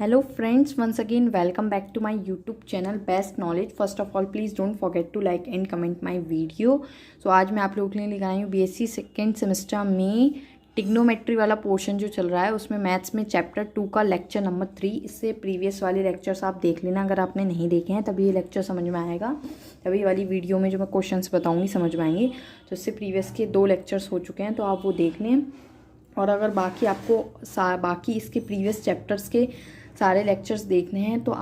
Hello friends, once again welcome back to my YouTube channel Best Knowledge. First of all, please don't forget to like and comment my video. So आज मैं आप लोगों के लिए लेकर आई हूँ BSc second semester में trigonometry वाला पोर्शन जो चल रहा है उसमें मैथ्स में चैप्टर 2 का लेक्चर नंबर 3। इससे प्रीवियस वाले लेक्चर्स आप देख लेना अगर आपने नहीं देखे हैं, तभी ये लेक्चर समझ में आएगा, तभी वाली वीडियो में जो मैं क्वेश्चंस बताऊँगी समझ में आएंगे। तो इससे प्रीवियस के 2 लेक्चर्स हो चुके हैं तो आप वो देख लें। और अगर बाकी आपको बाकी इसके प्रीवियस चैप्टर्स के सारे लेक्चर्स देखने हैं तो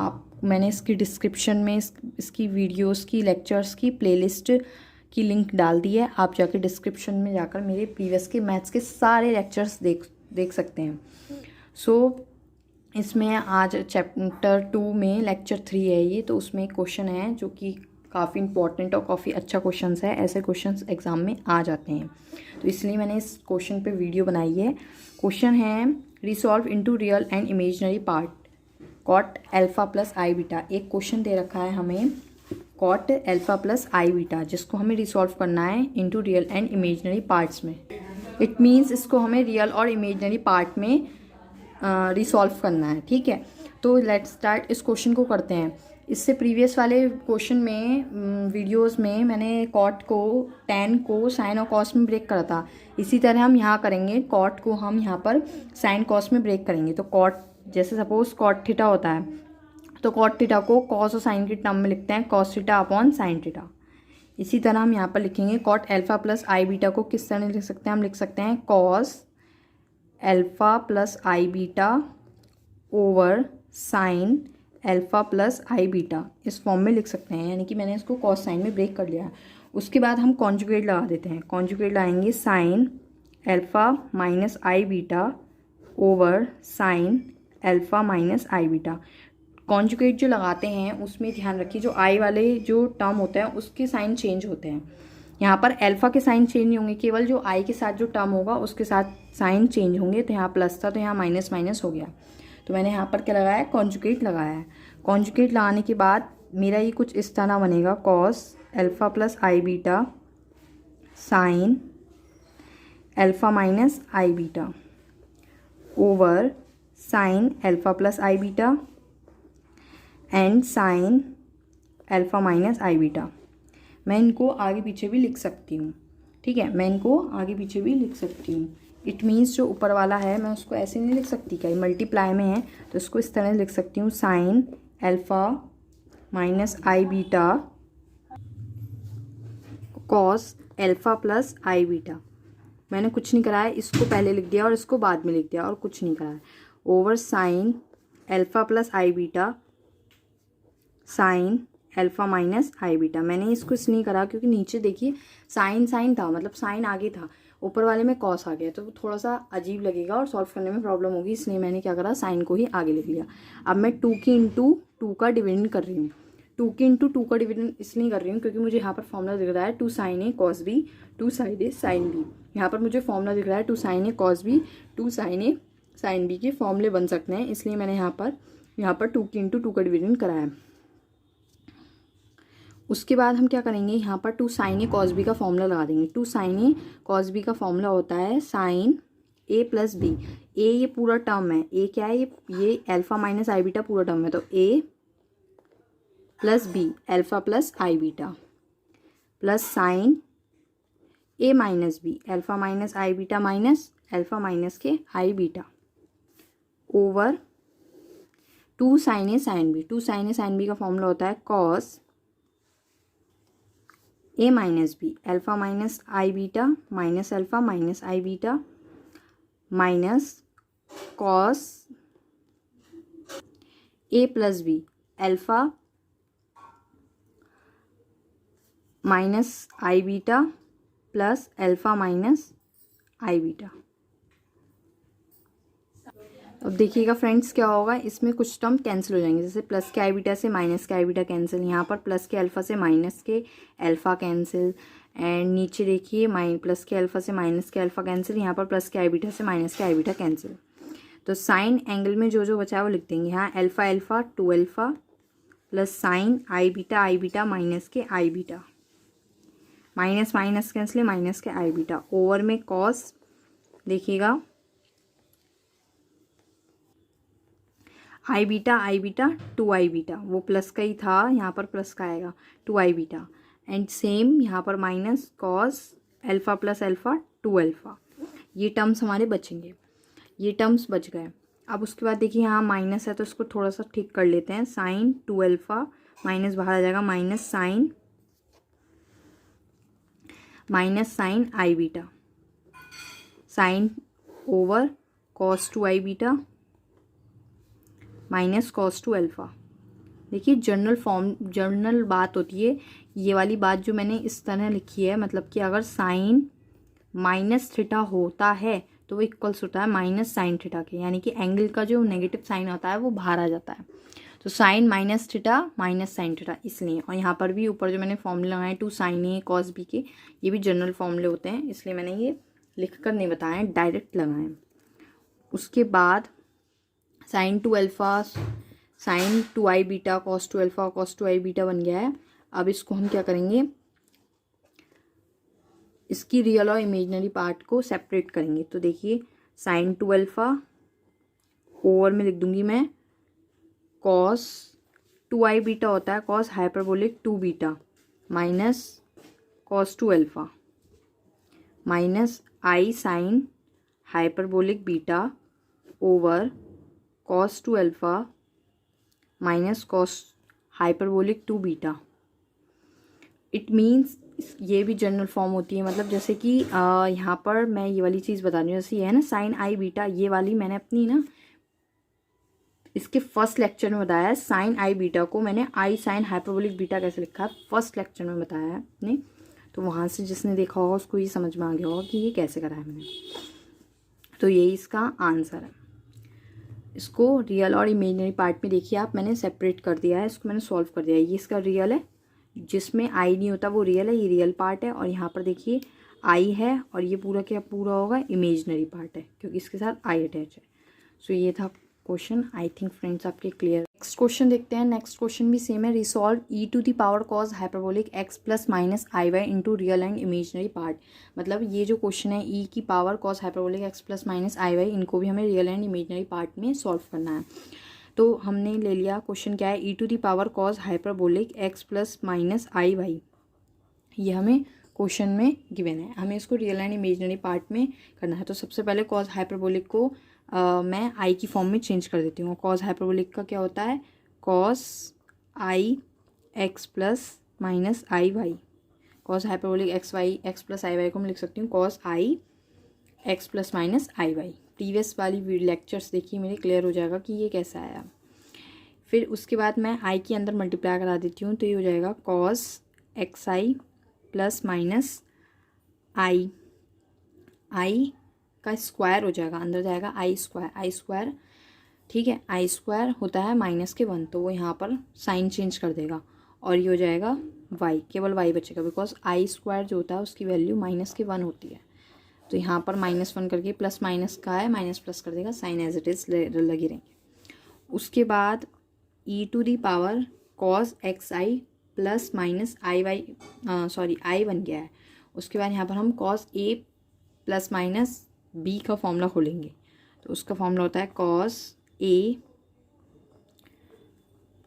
मैंने इसकी डिस्क्रिप्शन में इसकी वीडियोस की लेक्चर्स की प्लेलिस्ट की लिंक डाल दी है। आप जाकर डिस्क्रिप्शन में जाकर मेरे प्रीवियस के मैथ्स के सारे लेक्चर्स देख सकते हैं। इसमें आज चैप्टर 2 में लेक्चर 3 है ये, तो उसमें एक क्वेश्चन है जो कि काफ़ी इंपॉर्टेंट और काफ़ी अच्छा क्वेश्चन है। ऐसे क्वेश्चंस एग्ज़ाम में आ जाते हैं तो इसलिए मैंने इस क्वेश्चन पे वीडियो बनाई है। क्वेश्चन है resolve into real and imaginary part cot alpha plus i beta. एक क्वेश्चन दे रखा है हमें cot alpha plus i beta, जिसको हमें रिसॉल्व करना है into real and imaginary parts में। इट मीन्स इसको हमें रियल और इमेजिनरी पार्ट में रिसॉल्व करना है। ठीक है, तो लेट्स स्टार्ट। इस क्वेश्चन को करते हैं। इससे प्रीवियस वाले क्वेश्चन में वीडियोस में मैंने कॉट को टैन को साइन और कॉस में ब्रेक करा था। इसी तरह हम यहाँ करेंगे, कॉट को हम यहाँ पर साइन कॉस में ब्रेक करेंगे। तो कॉट जैसे सपोज कॉट थीटा होता है तो कॉट थीटा को कॉस और साइन के टर्म में लिखते हैं, cos theta upon sine theta. इसी तरह हम यहाँ पर लिखेंगे cot alpha plus i beta को किस तरह लिख सकते हैं, हम लिख सकते हैं cos alpha plus i beta over sine alpha plus i beta, इस फॉर्म में लिख सकते हैं। यानी कि मैंने इसको कॉस साइन में ब्रेक कर लिया। उसके बाद हम कॉन्जुगेट लगा देते हैं। कॉन्जुगेट लगाएंगे sine alpha minus i beta over sine alpha minus i beta. Conjugate जो लगाते हैं उसमें ध्यान रखिए जो आई वाले जो टर्म होते हैं उसके साइन चेंज होते हैं। यहाँ पर अल्फा के साइन चेंज नहीं होंगे, केवल जो आई के साथ जो टर्म होगा उसके साथ साइन चेंज होंगे। तो यहाँ प्लस था तो यहाँ माइनस माइनस हो गया। तो मैंने यहाँ पर क्या लगाया है, कॉन्जुगेट लगाया है। कॉन्जुगेट लगाने के बाद मेरा ये कुछ इस तरह बनेगा, cos alpha plus i beta sign alpha minus i beta over sine alpha plus i beta and sign alpha minus i beta. मैं इनको आगे पीछे भी लिख सकती हूँ। ठीक है, मैं इनको आगे पीछे भी लिख सकती हूँ। इट मीन्स जो ऊपर वाला है मैं उसको ऐसे नहीं लिख सकती, क्या मल्टीप्लाई में है तो उसको इस तरह लिख सकती हूँ, sign alpha minus i beta cos alpha plus i beta. मैंने कुछ नहीं करा है, इसको पहले लिख दिया और इसको बाद में लिख दिया और कुछ नहीं करा है, over sine alpha plus i beta sign alpha minus i beta. मैंने इसको इसलिए करा क्योंकि नीचे देखिए साइन साइन था, मतलब साइन आगे था, ऊपर वाले में कॉस आ गया तो थोड़ा सा अजीब लगेगा और सॉल्व करने में प्रॉब्लम होगी, इसलिए मैंने क्या करा, साइन को ही आगे लिख लिया। अब मैं 2 की इंटू 2 का डिविडेंड कर रही हूँ। 2 की इंटू 2 का डिविडेंड इसलिए कर रही हूँ क्योंकि मुझे यहाँ पर फॉर्मूला दिख रहा है 2 sign A cos B 2 sign A sine B. यहाँ पर मुझे फॉर्मूला दिख रहा है 2 sign A cos B 2 sign A sine B के फॉर्मूले बन सकते हैं, इसलिए मैंने यहाँ पर 2 की इंटू 2 का डिविडेंड कराया। उसके बाद हम क्या करेंगे, यहाँ पर 2 साइन ए कॉस बी का फॉर्मूला लगा देंगे। 2 साइन ए कॉस बी का फॉर्मूला होता है साइन ए प्लस बी। ए ये पूरा टर्म है, ए क्या है, ये अल्फा माइनस आई बीटा पूरा टर्म है, तो ए plus be alpha plus i beta plus sign A minus be alpha minus i beta minus alpha minus के i beta over 2 sign A sine B. 2 sign A sine B का formula होता है cos A minus be alpha minus i beta minus alpha minus i beta minus cos A plus be alpha minus i beta plus alpha minus i beta. अब देखिएगा friends क्या होगा, इसमें कुछ term cancel हो जाएंगे, जैसे प्लस के आई बीटा से माइनस के आई बीटा कैंसिल, यहाँ पर प्लस के अल्फ़ा से माइनस के अल्फ़ा कैंसिल, एंड नीचे देखिए प्लस के अल्फ़ा से माइनस के अल्फ़ा कैंसिल, यहाँ पर प्लस के आई बीटा से माइनस के आई बीटा कैंसिल। तो साइन एंगल में जो जो बचा है वो लिख देंगे। यहाँ alpha alpha 2 alpha plus sine i beta minus के i beta, minus minus cancel minus के आई बीटा ओवर में कॉस, देखिएगा आई बीटा 2i बीटा, वो प्लस का ही था, यहाँ पर प्लस का आएगा 2i बीटा। एंड सेम यहाँ पर minus cos alpha plus alpha 2 alpha. ये टर्म्स हमारे बचेंगे, ये टर्म्स बच गए। अब उसके बाद देखिए यहाँ माइनस है तो इसको थोड़ा सा ठीक कर लेते हैं। साइन 2 अल्फ़ा माइनस बाहर आ जाएगा minus sine i beta, sine over cos 2i beta minus cos 2 alpha. देखिए जनरल बात होती है ये वाली बात जो मैंने इस तरह लिखी है, मतलब कि अगर साइन माइनस थीटा होता है तो वो इक्वल्स होता है माइनस साइन थीटा के, यानी कि एंगल का जो नेगेटिव साइन होता है वो बाहर आ जाता है। तो sine minus theta minus sine theta इसलिए। और यहाँ पर भी ऊपर जो मैंने फॉर्मूले लगाए 2 साइन ए कॉस बी के, ये भी जनरल फॉर्मूले होते हैं, इसलिए मैंने ये लिख कर नहीं बताए, डायरेक्ट लगाए। उसके बाद sine 2 alpha sine 2i beta cos 2 alpha cos 2i beta बन गया है। अब इसको हम क्या करेंगे, इसकी रियल और इमेजिनरी पार्ट को सेपरेट करेंगे। तो देखिए साइन 2 अल्फ़ा ओवर में लिख दूंगी मैं कॉस 2i बीटा होता है cos hyperbolic 2 beta minus cos 2 alpha minus i sine hyperbolic beta over cos 2 alpha minus cos hyperbolic 2 beta. It means ये भी जनरल फॉर्म होती है, मतलब जैसे कि यहाँ पर मैं ये वाली चीज़ बता रही हूँ, जैसे ये है ना साइन आई बीटा, ये वाली मैंने अपनी ना इसके फर्स्ट लेक्चर में बताया है। साइन आई बीटा को मैंने आई साइन हाइपरबोलिक बीटा कैसे लिखा है फर्स्ट लेक्चर में बताया है अपने, तो वहाँ से जिसने देखा होगा उसको ये समझ में आ गया होगा कि ये कैसे करा है मैंने। तो यही इसका आंसर है। इसको रियल और इमेजिनरी पार्ट में देखिए आप, मैंने सेपरेट कर दिया है, इसको मैंने सॉल्व कर दिया है। ये इसका रियल है, जिसमें आई नहीं होता वो रियल है, ये रियल पार्ट है। और यहाँ पर देखिए आई है और ये पूरा क्या पूरा होगा इमेजिनरी पार्ट है, क्योंकि इसके साथ आई अटैच है। सो ये था क्वेश्चन। आई थिंक फ्रेंड्स आपके क्लियर। नेक्स्ट क्वेश्चन देखते हैं। नेक्स्ट क्वेश्चन भी सेम है। Resolve e to the power cos hyperbolic x plus minus i y into real and imaginary part. मतलब ये जो क्वेश्चन है ई की power cos hyperbolic x plus minus i y, इनको भी हमें रियल एंड इमेजिनरी पार्ट में solve करना है। तो हमने ले लिया क्वेश्चन क्या है, e to the power cos hyperbolic x plus minus i y, ये हमें क्वेश्चन में गिवन है। हमें इसको रियल एंड इमेजिनरी पार्ट में करना है। तो सबसे पहले कॉस हाइपरबोलिक को मैं आई की फॉर्म में चेंज कर देती हूँ। कॉस हाइपरबोलिक का क्या होता है, cos i x plus minus i y. Cos hyperbolic x plus i y को मैं लिख सकती हूँ cos i x plus minus i y. Previous वाली लेक्चर्स देखिए मेरे, क्लियर हो जाएगा कि ये कैसा आया। फिर उसके बाद मैं आई के अंदर मल्टीप्लाई करा देती हूँ, तो ये हो जाएगा cos x i plus minus आई का स्क्वायर हो जाएगा, अंदर जाएगा आई स्क्वायर, ठीक है। आई स्क्वायर होता है -1, तो वो यहाँ पर साइन चेंज कर देगा और ये हो जाएगा वाई, केवल वाई बचेगा, बिकॉज आई स्क्वायर जो होता है उसकी वैल्यू -1 होती है। तो यहाँ पर -1 करके प्लस माइनस का है, माइनस प्लस कर देगा, साइन एज इट इज़ लगे रहेंगे। उसके बाद e to the power cos x i plus minus i y, i बन गया है। उसके बाद यहाँ पर हम cos A plus minus B का फॉर्मूला खोलेंगे। तो उसका फॉर्मूला होता है कॉस ए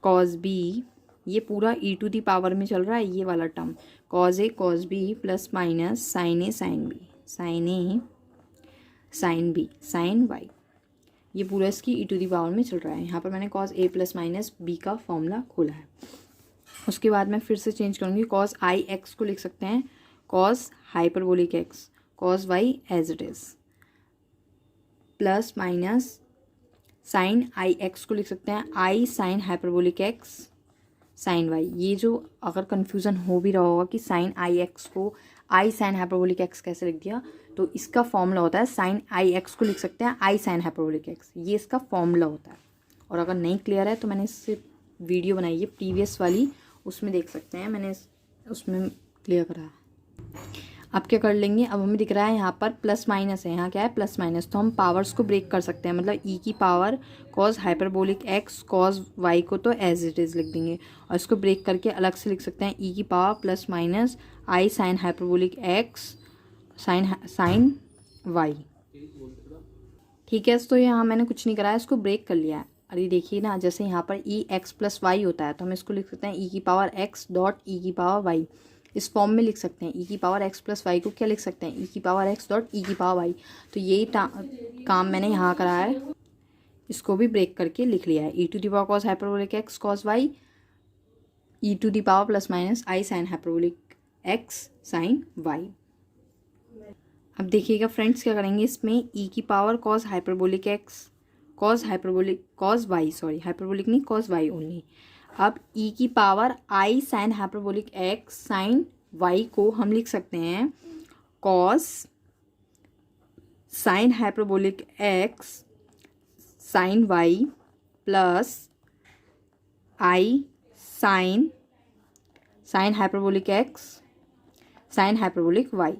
कॉस बी, ये पूरा ई टू दी पावर में चल रहा है ये वाला term, cos A cos B plus minus sine A sine B, sine A sine B sine y, ये पूरा इसकी ई टू दी पावर में चल रहा है। यहाँ पर मैंने cos A plus minus B का फॉर्मूला खोला है। उसके बाद मैं फिर से चेंज करूँगी, कॉस आई एक्स को लिख सकते हैं cos hyperbolic x, cos y as it is, plus minus sine i x को लिख सकते हैं i sine hyperbolic x sine y. ये जो अगर कन्फ्यूज़न हो भी रहा होगा कि साइन आई एक्स को आई साइन हाइपरबोलिक एक्स कैसे लिख दिया, तो इसका फॉर्मूला होता है साइन आई एक्स को लिख सकते हैं आई साइन हाइपरबोलिक एक्स, ये इसका फॉर्मूला होता है। और अगर नहीं क्लियर है तो मैंने इससे वीडियो बनाई है प्रीवियस वाली, उसमें देख सकते हैं, मैंने उसमें क्लियर करा है। अब क्या कर लेंगे, अब हमें दिख रहा है यहाँ पर प्लस माइनस है, यहाँ क्या है प्लस माइनस, तो हम पावर्स को ब्रेक कर सकते हैं। मतलब ई की power cos hyperbolic x cos y को तो एज इट इज़ लिख देंगे और इसको ब्रेक करके अलग से लिख सकते हैं ई की power plus minus i sine hyperbolic x sine y, ठीक है। तो यहाँ मैंने कुछ नहीं करा है, इसको ब्रेक कर लिया है। अरे देखिए ना, जैसे यहाँ पर ई एक्स प्लस वाई होता है तो हम इसको लिख सकते हैं ई की पावर एक्स डॉट ई की पावर वाई, इस फॉर्म में लिख सकते हैं। ई की पावर एक्स प्लस वाई को क्या लिख सकते हैं, ई की पावर एक्स डॉट ई की पावर वाई। तो यही काम मैंने यहाँ करा है, इसको भी ब्रेक करके लिख लिया है। E to the power cos hyperbolic x cos y, e to the power plus minus i sine hyperbolic x sine y. अब देखिएगा फ्रेंड्स क्या करेंगे इसमें, ई की power cos hyperbolic x cos hyperbolic cos y, sorry hyperbolic नहीं cos y only. अब e की power i sine hyperbolic x sine y को हम लिख सकते हैं cos sign hyperbolic x sine y plus i sign sine hyperbolic x sine hyperbolic y,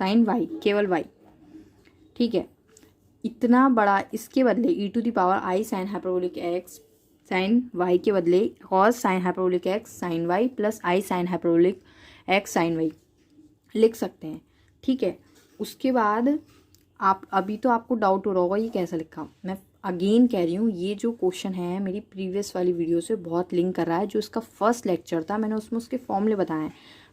sine y केवल y, ठीक है। इतना बड़ा, इसके बदले e to the power i sine hyperbolic x sine y के बदले cos sine hyperbolic x sine y plus i sine hyperbolic x sine y लिख सकते हैं, ठीक है। उसके बाद आप, अभी तो आपको डाउट हो रहा होगा ये कैसा लिखा, मैं अगेन कह रही हूँ, ये जो क्वेश्चन है मेरी प्रीवियस वाली वीडियो से बहुत लिंक कर रहा है। जो इसका फर्स्ट लेक्चर था मैंने उसमें उसके फॉर्मूले बताए हैं,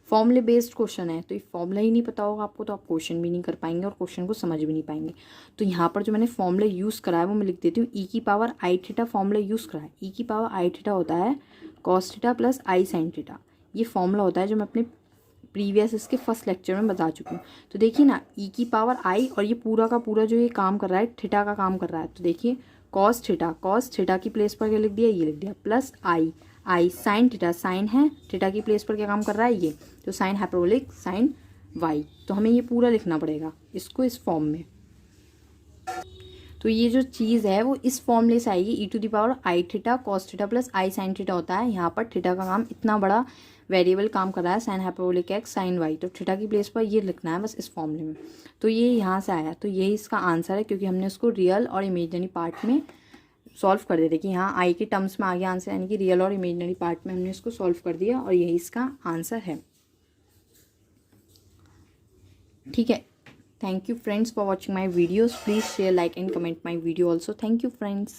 फॉर्मूले बेस्ड क्वेश्चन है, तो ये फॉर्मूला ही नहीं पता होगा आपको तो आप क्वेश्चन भी नहीं कर पाएंगे और क्वेश्चन को समझ भी नहीं पाएंगे। तो यहाँ पर जो मैंने फॉर्मूले यूज़ करा है वो मैं लिख देती हूँ। ई की power i theta formula use करा है, ई की पावर आई थीटा होता है cos theta plus i sine theta, ये फॉर्मूला होता है जो मैं अपने प्रीवियस इसके फर्स्ट लेक्चर में बता चुकी हूँ। तो देखिए ना, ई की पावर आई और ये पूरा का पूरा जो ये काम कर रहा है थीटा का काम कर रहा है, तो देखिए कॉस थीटा की प्लेस पर क्या लिख दिया, ये लिख दिया, plus i sine theta, sign है थीटा की प्लेस पर क्या काम कर रहा है ये, तो साइन हाइपरबोलिक साइन वाई। तो हमें ये पूरा लिखना पड़ेगा इसको इस फॉर्म में। तो ये जो चीज़ है वो इस फॉर्मूले से आएगी, e to the power i theta cos theta plus i sine theta होता है। यहाँ पर थीटा का काम, इतना बड़ा वेरिएबल काम कर रहा है sine hyperbolic x sine y, तो थीटा की प्लेस पर ये लिखना है बस इस फॉर्मूले में। तो ये यहाँ से आया, तो यही इसका आंसर है, क्योंकि हमने उसको रियल और इमेजिनरी पार्ट में सॉल्व कर दिया। देखिए यहाँ आई के टर्म्स में आ गया आंसर, यानी कि रियल और इमेजिनरी पार्ट में हमने इसको सॉल्व कर दिया और यही इसका आंसर है, ठीक है। Thank you friends for watching my videos. Please share, like and comment my video also. Thank you friends.